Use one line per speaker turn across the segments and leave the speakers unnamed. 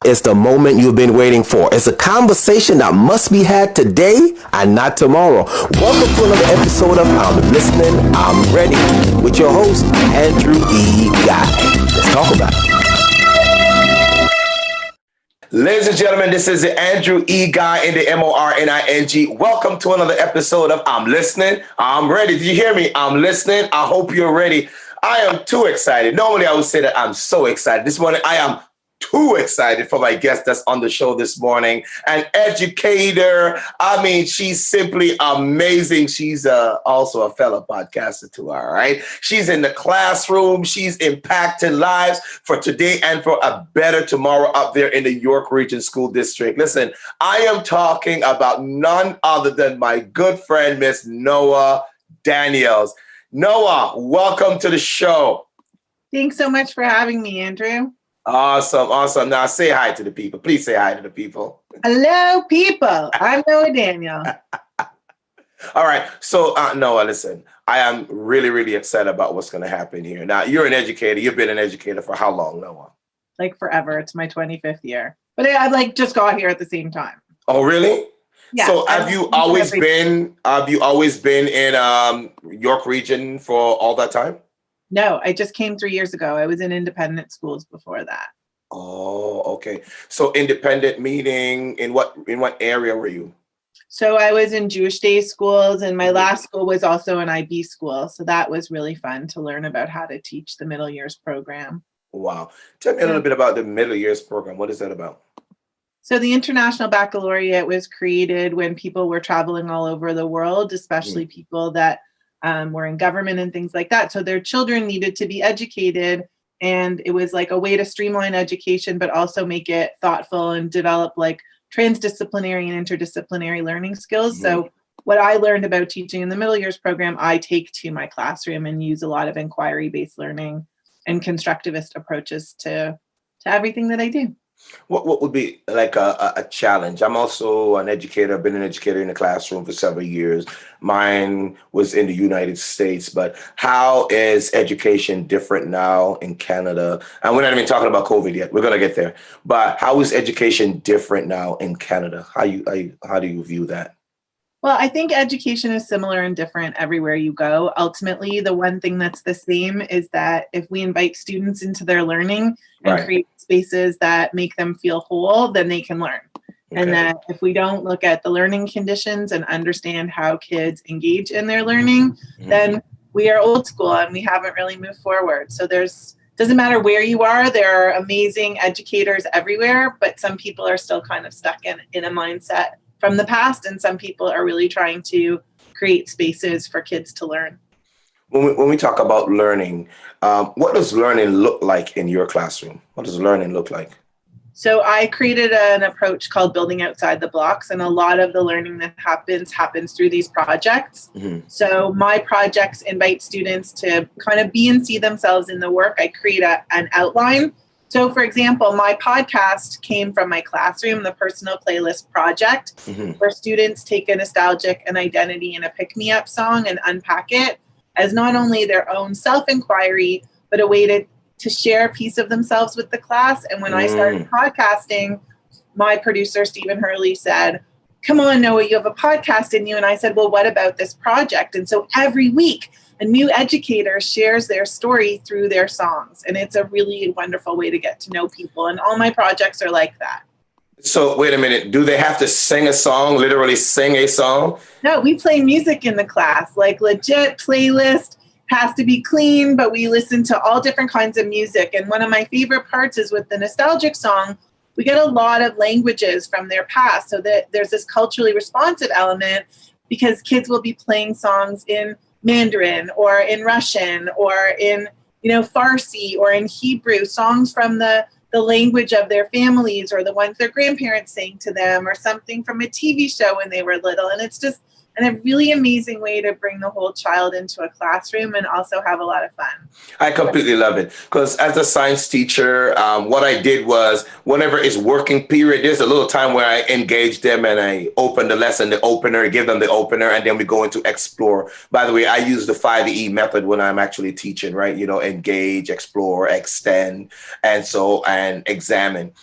It's the moment you've been waiting for. It's a conversation that must be had today and not tomorrow. Welcome to another episode of I'm Listening, I'm Ready with your host, Andrew E. Guy. Let's talk about it. Ladies and gentlemen, this is the Andrew E. Guy in the MORNING. Welcome to another episode of I'm Listening, I'm Ready. Did you hear me? I'm listening. I hope you're ready. I am too excited. Normally I would say that I'm so excited. This morning I am too excited for my guest that's on the show this morning. An educator. I mean, she's simply amazing. She's also a fellow podcaster too, all right? She's in the classroom. She's impacting lives for today and for a better tomorrow up there in the York Region School District. Listen, I am talking about none other than my good friend, Miss Noa Daniel. Noa, welcome to the show.
Thanks so much for having me, Andrew.
Awesome. Now say hi to the people. Please say hi to the people.
Hello, people. I'm Noa Daniel.
All right. So, Noa, listen, I am really, really excited about what's going to happen here. Now, you're an educator. You've been an educator for how long, Noa?
Like forever. It's my 25th year. But I just got here at the same time.
Oh, really?
Yeah.
So have you always been in York Region for all that time?
No, I just came 3 years ago. I was in independent schools before that.
Oh, okay. So independent meaning in what area were you?
So I was in Jewish day schools, and my last school was also an IB school. So that was really fun to learn about how to teach the middle years program.
Wow. Tell me a little bit about the middle years program. What is that about?
So the International Baccalaureate was created when people were traveling all over the world, especially people that were in government and things like that. So their children needed to be educated, and it was like a way to streamline education, but also make it thoughtful and develop like transdisciplinary and interdisciplinary learning skills. Mm-hmm. So what I learned about teaching in the middle years program, I take to my classroom and use a lot of inquiry-based learning and constructivist approaches to everything that I do.
What would be like a challenge? I'm also an educator. I've been an educator in the classroom for several years. Mine was in the United States, but how is education different now in Canada? And we're not even talking about COVID yet. We're going to get there. But how is education different now in Canada? How do you view that?
Well, I think education is similar and different everywhere you go. Ultimately, the one thing that's the same is that if we invite students into their learning and create spaces that make them feel whole, then they can learn. Okay. And that if we don't look at the learning conditions and understand how kids engage in their learning, then we are old school and we haven't really moved forward. So doesn't matter where you are, there are amazing educators everywhere, but some people are still kind of stuck in a mindset from the past, and some people are really trying to create spaces for kids to learn.
When we talk about learning, what does learning look like in your classroom? What does learning look like?
So I created an approach called building outside the blocks, and a lot of the learning that happens through these projects. Mm-hmm. So my projects invite students to kind of be and see themselves in the work. I create an outline. So, for example, my podcast came from my classroom, the Personal Playlist Project, where students take a nostalgic, an identity, and a pick-me-up song and unpack it as not only their own self-inquiry, but a way to share a piece of themselves with the class. And when I started podcasting, my producer, Stephen Hurley, said, "Come on, Noah, you have a podcast in you." And I said, "Well, what about this project?" And so every week, a new educator shares their story through their songs. And it's a really wonderful way to get to know people. And all my projects are like that.
So wait a minute. Do they have to sing a song, literally sing a song?
No, we play music in the class, like legit playlist. Has to be clean, but we listen to all different kinds of music. And one of my favorite parts is with the nostalgic song, we get a lot of languages from their past. So that there's this culturally responsive element because kids will be playing songs in Mandarin or in Russian or in, Farsi or in Hebrew, songs from the language of their families or the ones their grandparents sang to them or something from a TV show when they were little. And it's just a really amazing way to bring the whole child into a classroom and also have a lot of fun.
I completely love it because as a science teacher, what I did was whenever it's working period, there's a little time where I engage them and I open the lesson, the opener, give them the opener, and then we go into explore. By the way, I use the 5E method when I'm actually teaching, right? Engage, explore, extend, and examine.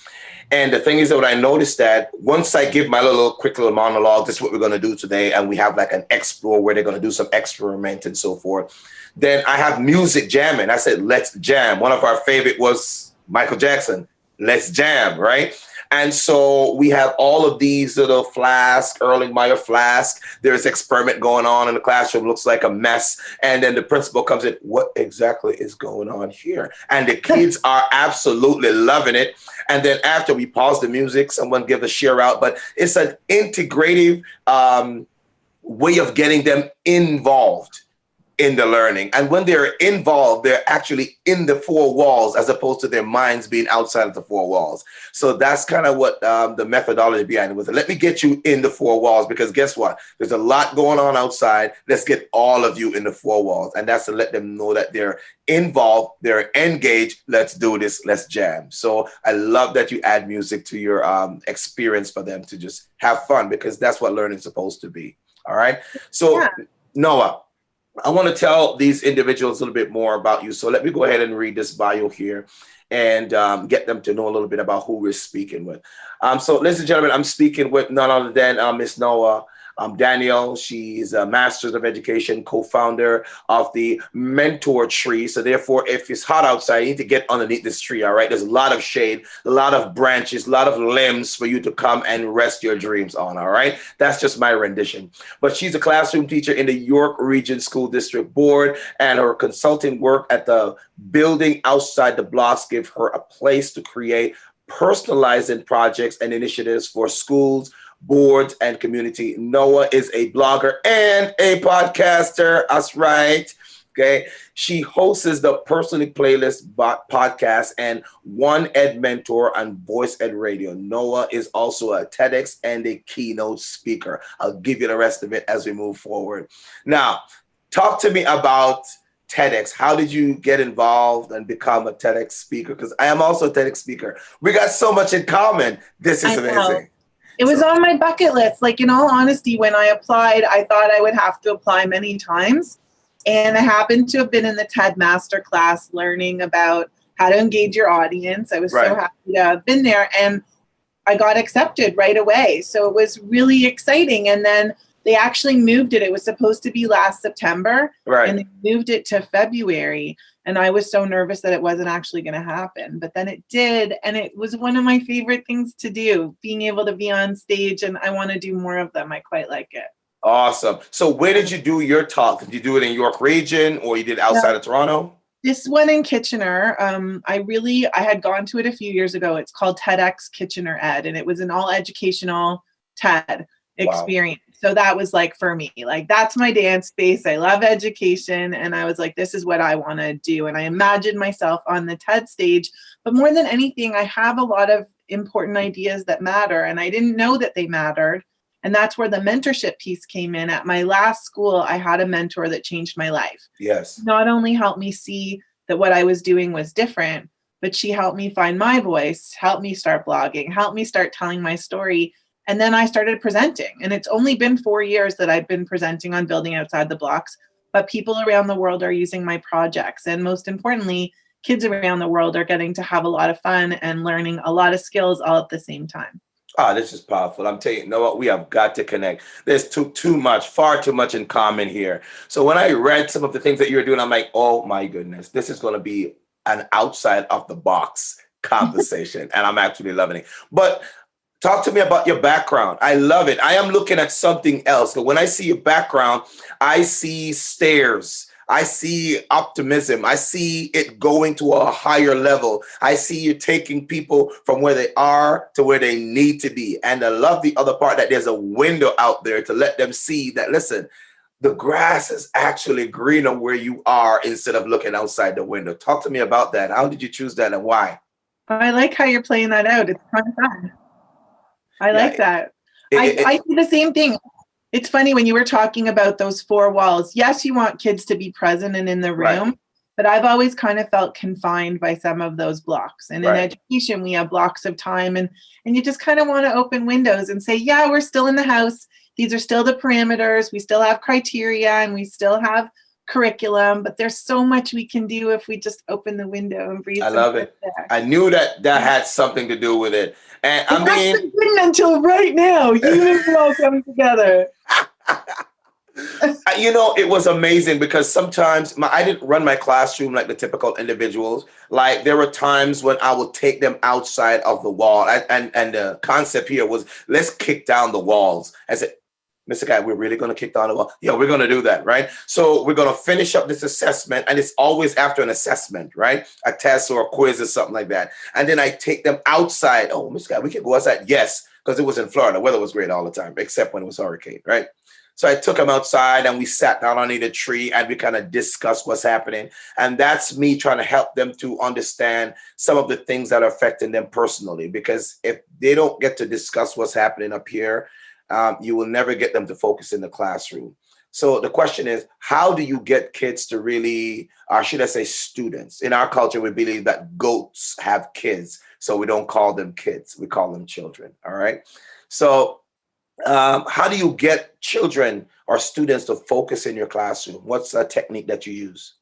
And the thing is that what I noticed that once I give my quick little monologue, this is what we're going to do today, and we have like an explore where they're going to do some experiment and so forth, then I have music jamming. I said, let's jam. One of our favorite was Michael Jackson. Let's jam, right? And so we have all of these little flask, Erlenmeyer flask. There's experiment going on in the classroom, looks like a mess. And then the principal comes in, what exactly is going on here? And the kids are absolutely loving it. And then after we pause the music, someone give a share out, but it's an integrative way of getting them involved in the learning. And when they're involved, they're actually in the four walls as opposed to their minds being outside of the four walls. So that's kind of what the methodology behind it was. Let me get you in the four walls, because guess what? There's a lot going on outside. Let's get all of you in the four walls. And that's to let them know that they're involved, they're engaged. Let's do this. Let's jam. So I love that you add music to your experience for them to just have fun, because that's what learning is supposed to be. All right. So yeah. Noa, I want to tell these individuals a little bit more about you. So let me go ahead and read this bio here and get them to know a little bit about who we're speaking with. So ladies and gentlemen, I'm speaking with none other than Miss Noa Daniel. She's a Master's of Education, co-founder of the Mentoree. So therefore, if it's hot outside, you need to get underneath this tree, all right? There's a lot of shade, a lot of branches, a lot of limbs for you to come and rest your dreams on, all right? That's just my rendition. But she's a classroom teacher in the York Region School District Board, and her consulting work at the Building Outside the Blocks give her a place to create personalizing projects and initiatives for schools, boards, and community. Noa is a blogger and a podcaster. That's right. Okay. She hosts the Personally Playlist podcast and One Ed Mentor on Voice Ed Radio. Noa is also a TEDx and a keynote speaker. I'll give you the rest of it as we move forward. Now, talk to me about TEDx. How did you get involved and become a TEDx speaker? Because I am also a TEDx speaker. We got so much in common. This is amazing.
It was on my bucket list. Like, in all honesty, when I applied, I thought I would have to apply many times. And I happened to have been in the TED Masterclass learning about how to engage your audience. I was so happy to have been there. And I got accepted right away. So it was really exciting. And then they actually moved it. It was supposed to be last September. And they moved it to February. And I was so nervous that it wasn't actually going to happen. But then it did. And it was one of my favorite things to do, being able to be on stage. And I want to do more of them. I quite like it.
Awesome. So where did you do your talk? Did you do it in York Region, or you did outside of Toronto?
This one in Kitchener. I had gone to it a few years ago. It's called TEDx Kitchener Ed. And it was an all educational TED experience. So that was like, for me, like, that's my dance space. I love education. And I was like, this is what I want to do. And I imagined myself on the TED stage. But more than anything, I have a lot of important ideas that matter. And I didn't know that they mattered. And that's where the mentorship piece came in. At my last school, I had a mentor that changed my life.
Yes.
Not only helped me see that what I was doing was different, but she helped me find my voice, helped me start blogging, helped me start telling my story. And then I started presenting. And it's only been 4 years that I've been presenting on Building Outside the Blocks, but people around the world are using my projects. And most importantly, kids around the world are getting to have a lot of fun and learning a lot of skills all at the same time.
This is powerful. I'm telling you, you know what? We have got to connect. There's far too much in common here. So when I read some of the things that you're doing, I'm like, oh my goodness, this is going to be an outside of the box conversation. And I'm actually loving it. But talk to me about your background. I love it. I am looking at something else. But when I see your background, I see stairs. I see optimism. I see it going to a higher level. I see you taking people from where they are to where they need to be. And I love the other part, that there's a window out there to let them see that, listen, the grass is actually greener where you are instead of looking outside the window. Talk to me about that. How did you choose that and why?
I like how you're playing that out. It's kind of fun. I like that. I see the same thing. It's funny when you were talking about those four walls. Yes, you want kids to be present and in the room, but I've always kind of felt confined by some of those blocks. And in education, we have blocks of time, and you just kind of want to open windows and say, yeah, we're still in the house. These are still the parameters. We still have criteria, and we still have curriculum, but there's so much we can do if we just open the window and breathe.
I love it. I knew that had something to do with it. And I mean,
actually didn't until right now. You and it all coming together.
You know, it was amazing because sometimes I didn't run my classroom like the typical individuals. Like there were times when I would take them outside of the wall. And the concept here was, let's kick down the walls. I said, Mr. Guy, we're really going to kick down the wall? Yeah, we're going to do that, right? So we're going to finish up this assessment, and it's always after an assessment, right? A test or a quiz or something like that. And then I take them outside. Oh, Mr. Guy, we can go outside? Yes, because it was in Florida. Weather was great all the time, except when it was hurricane, right? So I took them outside and we sat down underneath a tree and we kind of discussed what's happening. And that's me trying to help them to understand some of the things that are affecting them personally. Because if they don't get to discuss what's happening up here, you will never get them to focus in the classroom. So the question is, how do you get kids to really, or should I say students? In our culture, we believe that goats have kids. So we don't call them kids. We call them children. All right. So how do you get children or students to focus in your classroom? What's a technique that you use?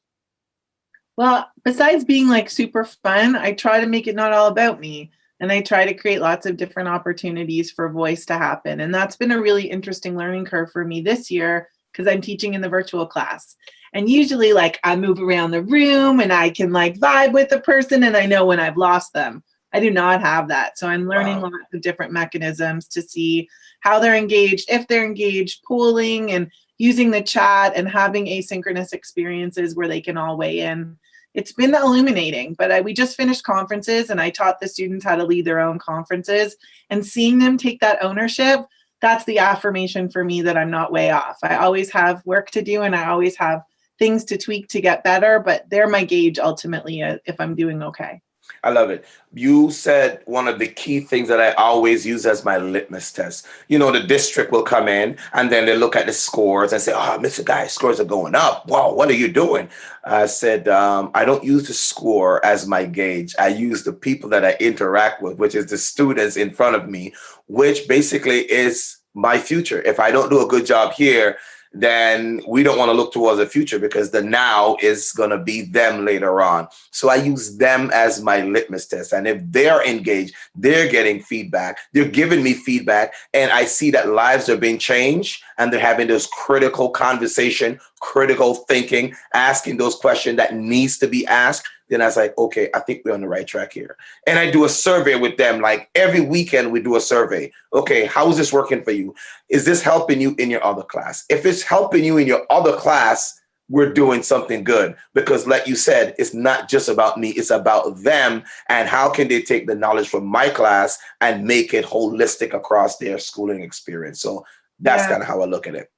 Well, besides being like super fun, I try to make it not all about me. And I try to create lots of different opportunities for voice to happen. And that's been a really interesting learning curve for me this year because I'm teaching in the virtual class. And usually like I move around the room and I can like vibe with the person and I know when I've lost them. I do not have that. So I'm learning lots of different mechanisms to see how they're engaged, if they're engaged, pooling and using the chat and having asynchronous experiences where they can all weigh in. It's been illuminating, but we just finished conferences and I taught the students how to lead their own conferences, and seeing them take that ownership, that's the affirmation for me that I'm not way off. I always have work to do and I always have things to tweak to get better, but they're my gauge ultimately if I'm doing okay.
I love it. You said one of the key things that I always use as my litmus test. You know, the district will come in and then they look at the scores and say, oh, Mr. Guy, scores are going up. Wow, what are you doing? I said, I don't use the score as my gauge. I use the people that I interact with, which is the students in front of me, which basically is my future. If I don't do a good job here, then we don't want to look towards the future because the now is going to be them later on. So I use them as my litmus test. And if they're engaged, they're getting feedback, they're giving me feedback, and I see that lives are being changed and they're having this critical conversation, critical thinking, asking those questions that needs to be asked, then I was like, okay, I think we're on the right track here. And I do a survey with them. Like every weekend we do a survey. Okay, how is this working for you? Is this helping you in your other class? If it's helping you in your other class, we're doing something good. Because like you said, it's not just about me, it's about them. And how can they take the knowledge from my class and make it holistic across their schooling experience? So that's kind of how I look at it.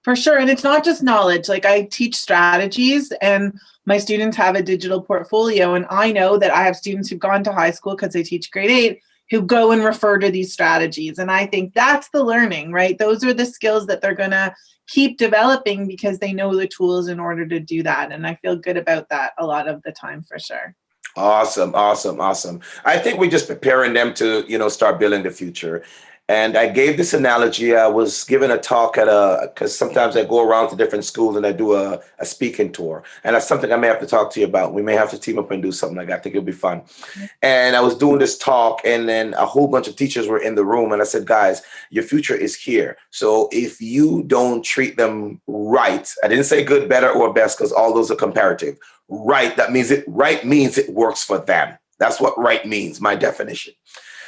For sure. And it's not just knowledge. Like I teach strategies and my students have a digital portfolio. And I know that I have students who've gone to high school because they teach grade 8 who go and refer to these strategies. And I think that's the learning, right? Those are the skills that they're going to keep developing because they know the tools in order to do that. And I feel good about that a lot of the time for sure.
Awesome. I think we're just preparing them to, start building the future. And I gave this analogy. I was giving a talk because sometimes I go around to different schools and I do a speaking tour. And that's something I may have to talk to you about. We may have to team up and do something like that. I think it'll be fun. Mm-hmm. And I was doing this talk and then a whole bunch of teachers were in the room. And I said, guys, your future is here. So if you don't treat them right, I didn't say good, better, or best because all those are comparative. Right, that means right means it works for them. That's what right means, my definition.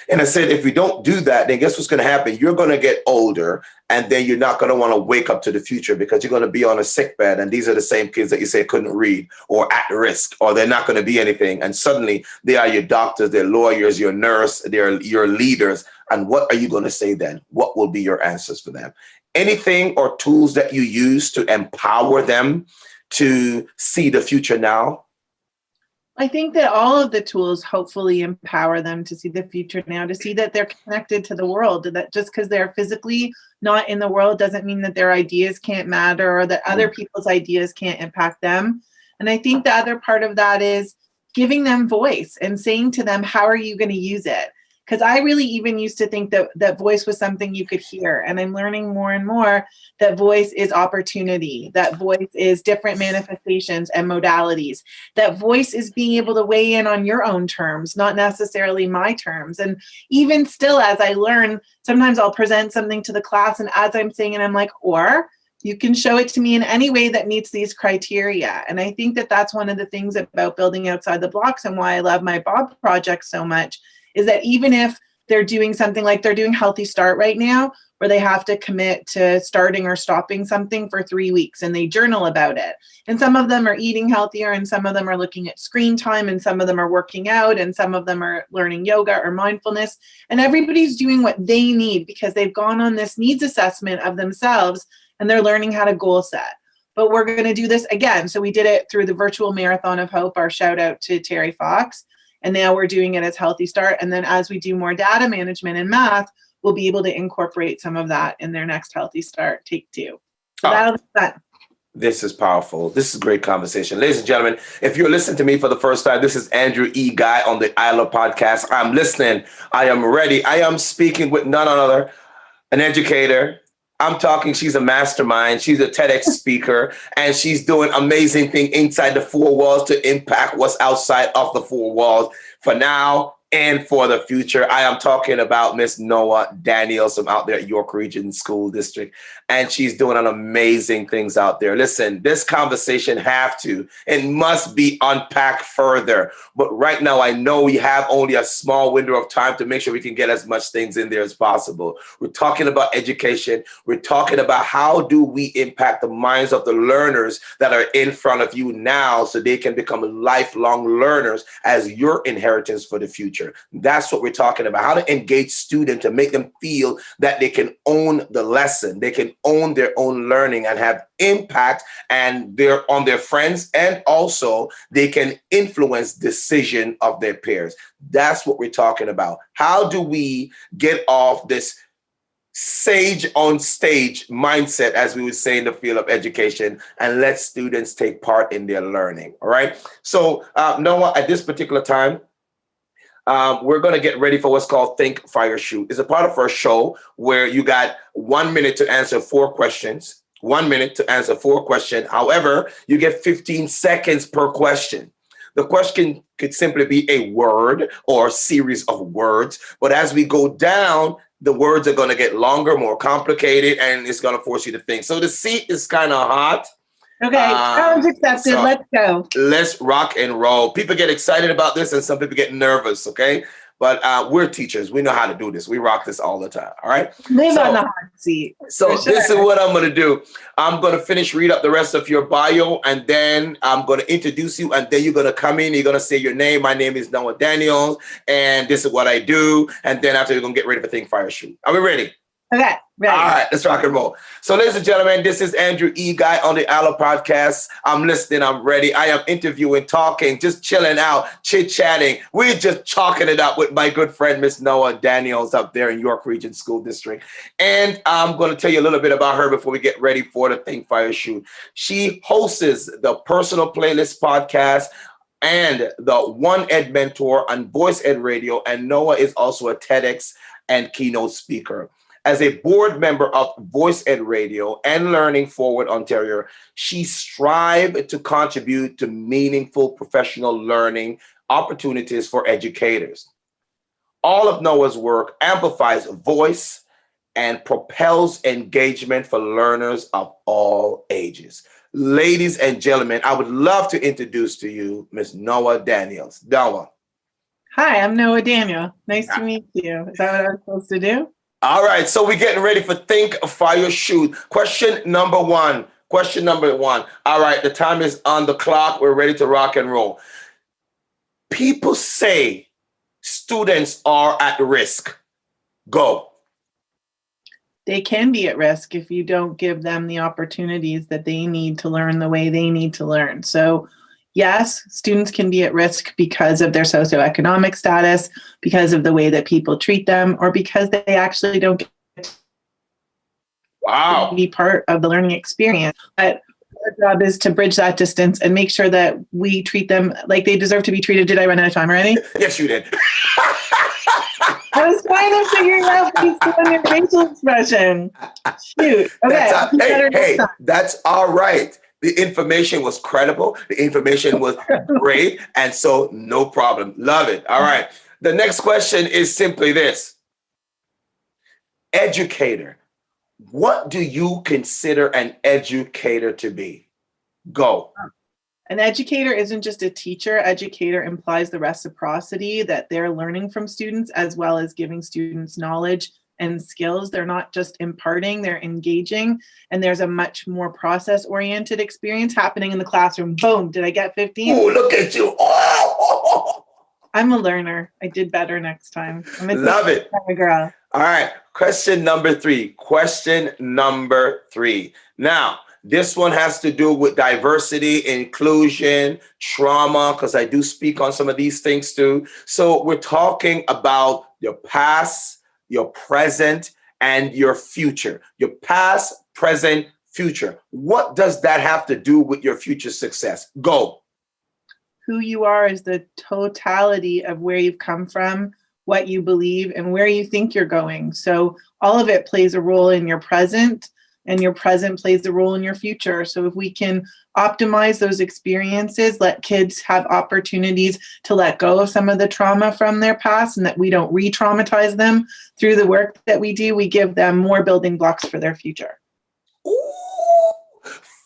And I said, if we don't do that, then guess what's going to happen? You're going to get older and then you're not going to want to wake up to the future because you're going to be on a sick bed. And these are the same kids that you say couldn't read or at risk or they're not going to be anything. And suddenly they are your doctors, they're lawyers, your nurse, they're your leaders. And what are you going to say then? What will be your answers for them? Anything or tools that you use to empower them to see the future now?
I think that all of the tools hopefully empower them to see the future now, to see that they're connected to the world, that just because they're physically not in the world doesn't mean that their ideas can't matter or that other people's ideas can't impact them. And I think the other part of that is giving them voice and saying to them, how are you going to use it? Because I really even used to think that voice was something you could hear. And I'm learning more and more that voice is opportunity, that voice is different manifestations and modalities, that voice is being able to weigh in on your own terms, not necessarily my terms. And even still, as I learn, sometimes I'll present something to the class, and as I'm saying it, I'm like, or you can show it to me in any way that meets these criteria. And I think that that's one of the things about building outside the blocks, and why I love my Bob project so much, is that even if they're doing something like they're doing Healthy Start right now, where they have to commit to starting or stopping something for 3 weeks, and they journal about it. And some of them are eating healthier, and some of them are looking at screen time, and some of them are working out, and some of them are learning yoga or mindfulness. And everybody's doing what they need because they've gone on this needs assessment of themselves, and they're learning how to goal set. But we're going to do this again. So we did it through the virtual Marathon of Hope, our shout out to Terry Fox. And now we're doing it as Healthy Start. And then as we do more data management and math, we'll be able to incorporate some of that in their next Healthy Start Take 2. So that'll be fun.
This is powerful. This is great conversation. Ladies and gentlemen, if you're listening to me for the first time, this is Andrew E. Guy on the ILIR-Podcast. I'm listening. I am ready. I am speaking with none other, an educator. I'm talking, she's a mastermind. She's a TEDx speaker, and she's doing amazing things inside the four walls to impact what's outside of the four walls for now and for the future. I am talking about Miss Noa Daniel from out there at York Region School District, and she's doing an amazing things out there. Listen, this conversation it must be unpacked further. But right now, I know we have only a small window of time to make sure we can get as much things in there as possible. We're talking about education. We're talking about how do we impact the minds of the learners that are in front of you now so they can become lifelong learners as your inheritance for the future. That's what we're talking about, how to engage students and make them feel that they can own the lesson. They can own their own learning and have impact and they're on their friends, and also they can influence decision of their peers. That's what we're talking about. How do we get off this sage on stage mindset, as we would say in the field of education, and let students take part in their learning? All right. So Noa, at this particular time, we're going to get ready for what's called Think, Fire, Shoot. It's a part of our show where you got 1 minute to answer 4 questions. 1 minute to answer 4 questions. However, you get 15 seconds per question. The question could simply be a word or a series of words. But as we go down, the words are going to get longer, more complicated, and it's going to force you to think. So the seat is kind of hot.
Okay, challenge accepted. So let's go.
Let's rock and roll. People get excited about this, and some people get nervous, okay? But we're teachers. We know how to do this. We rock this all the time, all right?
Live on the hot seat.
So this is what I'm going to do. I'm going to read up the rest of your bio, and then I'm going to introduce you, and then you're going to come in. You're going to say your name. My name is Noa Daniel, and this is what I do. And then after, you're going to get ready for Think, Fire, Shoot. Are we ready?
Okay, ready.
All right, let's rock and roll. So, ladies and gentlemen, this is Andrew E. Guy on the ILIR-Podcast. I'm listening. I'm ready. I am interviewing, talking, just chilling out, chit-chatting. We're just chalking it up with my good friend, Miss Noa Daniels up there in York Region School District. And I'm going to tell you a little bit about her before we get ready for the Think, Fire, Shoot. She hosts the Personal Playlist podcast and the One Ed Mentor on Voice Ed Radio. And Noa is also a TEDx and keynote speaker. As a board member of Voice Ed Radio and Learning Forward Ontario, she strives to contribute to meaningful professional learning opportunities for educators. All of Noa's work amplifies voice and propels engagement for learners of all ages. Ladies and gentlemen, I would love to introduce to you Ms. Noa Daniels. Noa.
Hi, I'm Noa Daniel. Nice to meet you. Is that what I'm supposed to do?
All right, so we're getting ready for Think, Fire, Shoot. Question number one. All right, the time is on the clock. We're ready to rock and roll. People say students are at risk. Go.
They can be at risk if you don't give them the opportunities that they need to learn the way they need to learn. So yes, students can be at risk because of their socioeconomic status, because of the way that people treat them, or because they actually don't get to be part of the learning experience. But our job is to bridge that distance and make sure that we treat them like they deserve to be treated. Did I run out of time already?
Yes, you did.
I was trying to figure out based on your facial expression. Shoot. Okay.
Hey, that's all right. The information was credible. The information was great. And so no problem. Love it. All right. The next question is simply this. Educator. What do you consider an educator to be? Go.
An educator isn't just a teacher. Educator implies the reciprocity that they're learning from students as well as giving students knowledge and skills. They're not just imparting, they're engaging, and there's a much more process-oriented experience happening in the classroom. Boom, did I get 15?
Oh, look at you. Oh.
I'm a learner. I did better next time.
Love it.
Girl.
All right, question number 3. Now, this one has to do with diversity, inclusion, trauma, because I do speak on some of these things too. So we're talking about your past, your present, and your future. Your past, present, future. What does that have to do with your future success? Go.
Who you are is the totality of where you've come from, what you believe, and where you think you're going. So all of it plays a role in your present, and your present plays the role in your future. So if we can optimize those experiences, let kids have opportunities to let go of some of the trauma from their past, and that we don't re-traumatize them through the work that we do, we give them more building blocks for their future.
Ooh,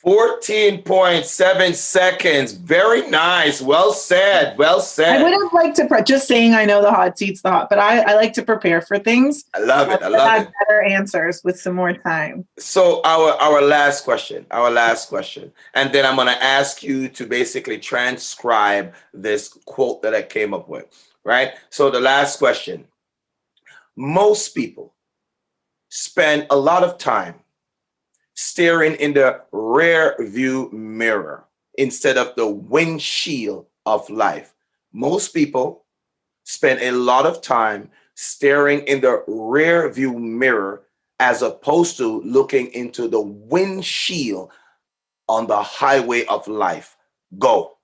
14.7 seconds. Very nice. Well said. Well said.
I would have liked to, just saying I know the hot seat's the hot, but I like to prepare for things.
I love it. I love it.
Better answers with some more time.
So our last question, and then I'm going to ask you to basically transcribe this quote that I came up with, right? So the last question. Most people spend a lot of time staring in the rear view mirror instead of the windshield of life. Most people spend a lot of time staring in the rear view mirror as opposed to looking into the windshield on the highway of life. Go.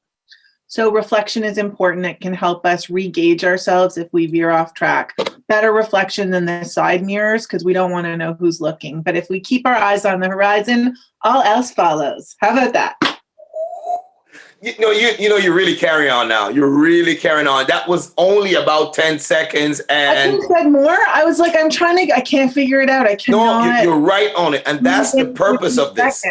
So reflection is important. It can help us re-gauge ourselves if we veer off track. Better reflection than the side mirrors, because we don't want to know who's looking. But if we keep our eyes on the horizon, all else follows. How about that?
You're really carrying on now. You're really carrying on. That was only about 10 seconds. And
I could have said more. I was like, I can't figure it out. I cannot.
No, you're right on it. And that's the purpose of this.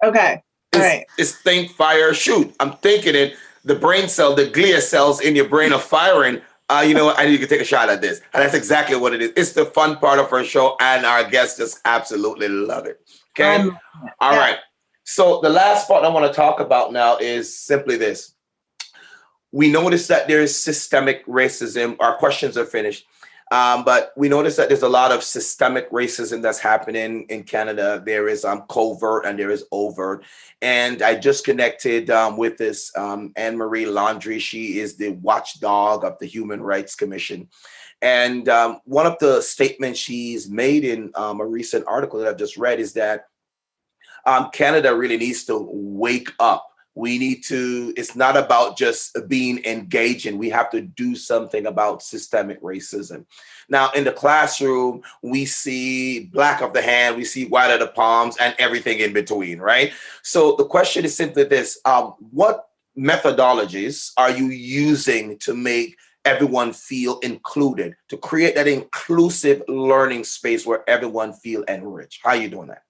Okay. All right.
It's think, fire, shoot. I'm thinking it. The brain cell, the glia cells in your brain are firing. I need to take a shot at this. And that's exactly what it is. It's the fun part of our show, and our guests just absolutely love it. Okay? All right. So the last part I want to talk about now is simply this. We notice that there is systemic racism. Our questions are finished. But we notice that there's a lot of systemic racism that's happening in Canada. There is covert and there is overt. And I just connected with this Anne-Marie Landry. She is the watchdog of the Human Rights Commission. And one of the statements she's made in a recent article that I've just read is that Canada really needs to wake up. It's not about just being engaging. We have to do something about systemic racism. Now, in the classroom, we see black of the hand, we see white of the palms, and everything in between, right? So the question is simply this. What methodologies are you using to make everyone feel included, to create that inclusive learning space where everyone feel enriched? How are you doing that?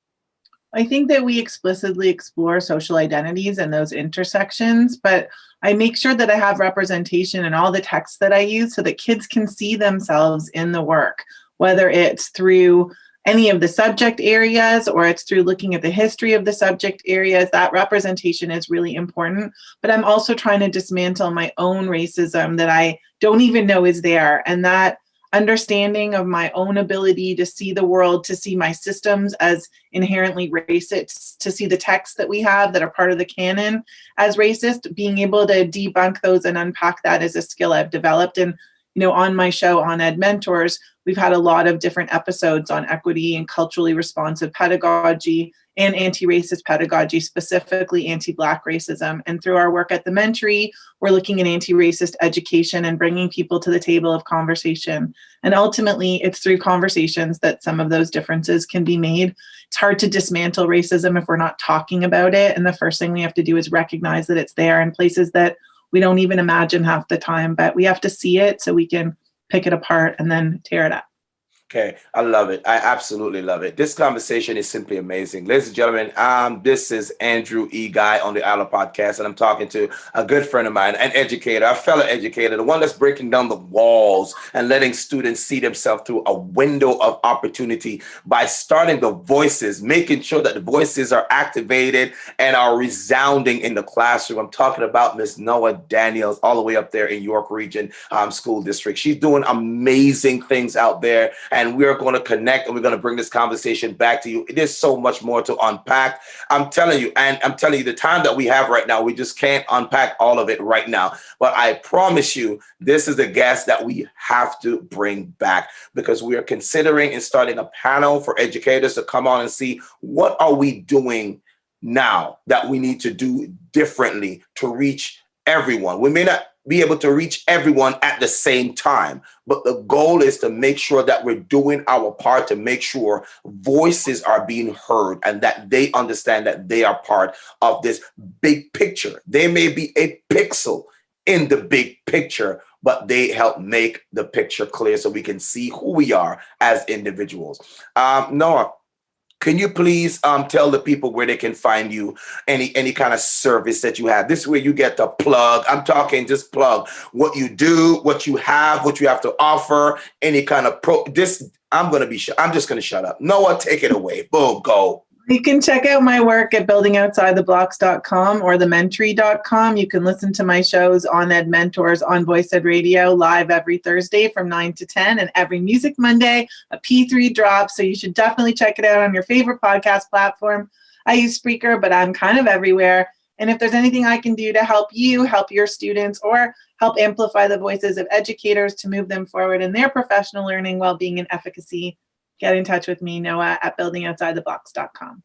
I think that we explicitly explore social identities and those intersections, but I make sure that I have representation in all the texts that I use so that kids can see themselves in the work, whether it's through any of the subject areas or it's through looking at the history of the subject areas. That representation is really important, but I'm also trying to dismantle my own racism that I don't even know is there, and that understanding of my own ability to see the world, to see my systems as inherently racist, to see the texts that we have that are part of the canon as racist, being able to debunk those and unpack that is a skill I've developed. And, on my show on Ed Mentors, we've had a lot of different episodes on equity and culturally responsive pedagogy and anti-racist pedagogy, specifically anti-Black racism. And through our work at the Mentoree, we're looking at anti-racist education and bringing people to the table of conversation. And ultimately, it's through conversations that some of those differences can be made. It's hard to dismantle racism if we're not talking about it. And the first thing we have to do is recognize that it's there in places that we don't even imagine half the time, but we have to see it so we can pick it apart and then tear it up.
Okay, I love it. I absolutely love it. This conversation is simply amazing. Ladies and gentlemen, this is Andrew E. Guy on the ILIR-Podcast, and I'm talking to a good friend of mine, an educator, a fellow educator, the one that's breaking down the walls and letting students see themselves through a window of opportunity by starting the voices, making sure that the voices are activated and are resounding in the classroom. I'm talking about Miss Noa Daniel, all the way up there in York Region School District. She's doing amazing things out there. And we are going to connect and we're going to bring this conversation back to you. There's so much more to unpack. I'm telling you, the time that we have right now, we just can't unpack all of it right now. But I promise you, this is a guest that we have to bring back because we are considering and starting a panel for educators to come on and see what are we doing now that we need to do differently to reach everyone. We may not be able to reach everyone at the same time, but the goal is to make sure that we're doing our part to make sure voices are being heard and that they understand that they are part of this big picture. They may be a pixel in the big picture, but they help make the picture clear so we can see who we are as individuals. Noa, can you please tell the people where they can find you, any kind of service that you have? This is where you get the plug. I'm talking just plug what you do, what you have to offer, any kind of I'm just going to shut up. Noa, take it away. Boom, go.
You can check out my work at buildingoutsidetheblocks.com or thementoree.com. You can listen to my shows on Ed Mentors on Voice Ed Radio live every Thursday from 9 to 10 and every Music Monday, a P3 drop. So you should definitely check it out on your favorite podcast platform. I use Speaker, but I'm kind of everywhere. And if there's anything I can do to help you, help your students, or help amplify the voices of educators to move them forward in their professional learning, well-being, and efficacy, get in touch with me, Noa, at buildingoutsidethebox.com.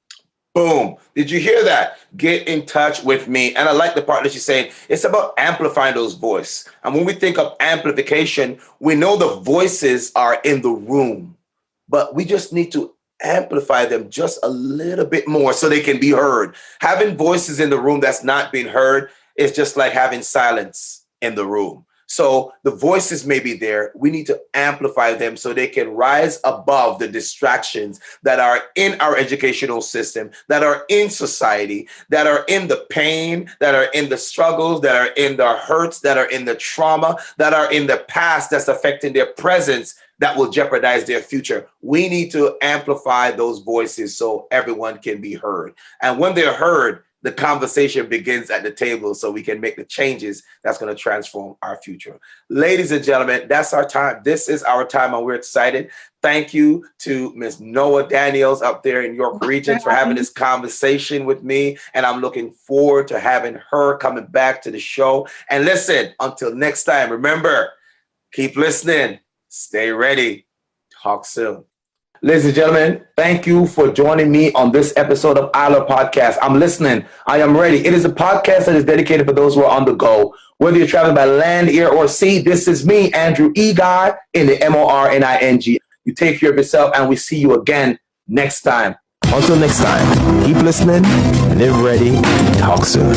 Boom. Did you hear that? Get in touch with me. And I like the part that she's saying. It's about amplifying those voices. And when we think of amplification, we know the voices are in the room, but we just need to amplify them just a little bit more so they can be heard. Having voices in the room that's not being heard is just like having silence in the room. So the voices may be there. We need to amplify them so they can rise above the distractions that are in our educational system, that are in society, that are in the pain, that are in the struggles, that are in the hurts, that are in the trauma, that are in the past that's affecting their presence, that will jeopardize their future. We need to amplify those voices so everyone can be heard. And when they're heard, the conversation begins at the table so we can make the changes that's going to transform our future. Ladies and gentlemen, that's our time. This is our time, and we're excited. Thank you to Ms. Noa Daniels up there in York Region for having this conversation with me, and I'm looking forward to having her coming back to the show. And listen, until next time, remember, keep listening, stay ready, talk soon. Ladies and gentlemen, thank you for joining me on this episode of ILIR-Podcast. I'm listening. I am ready. It is a podcast that is dedicated for those who are on the go. Whether you're traveling by land, air, or sea, this is me, Andrew E. Guy, in the MORNING. You take care of yourself, and we see you again next time. Until next time, keep listening, live ready, talk soon.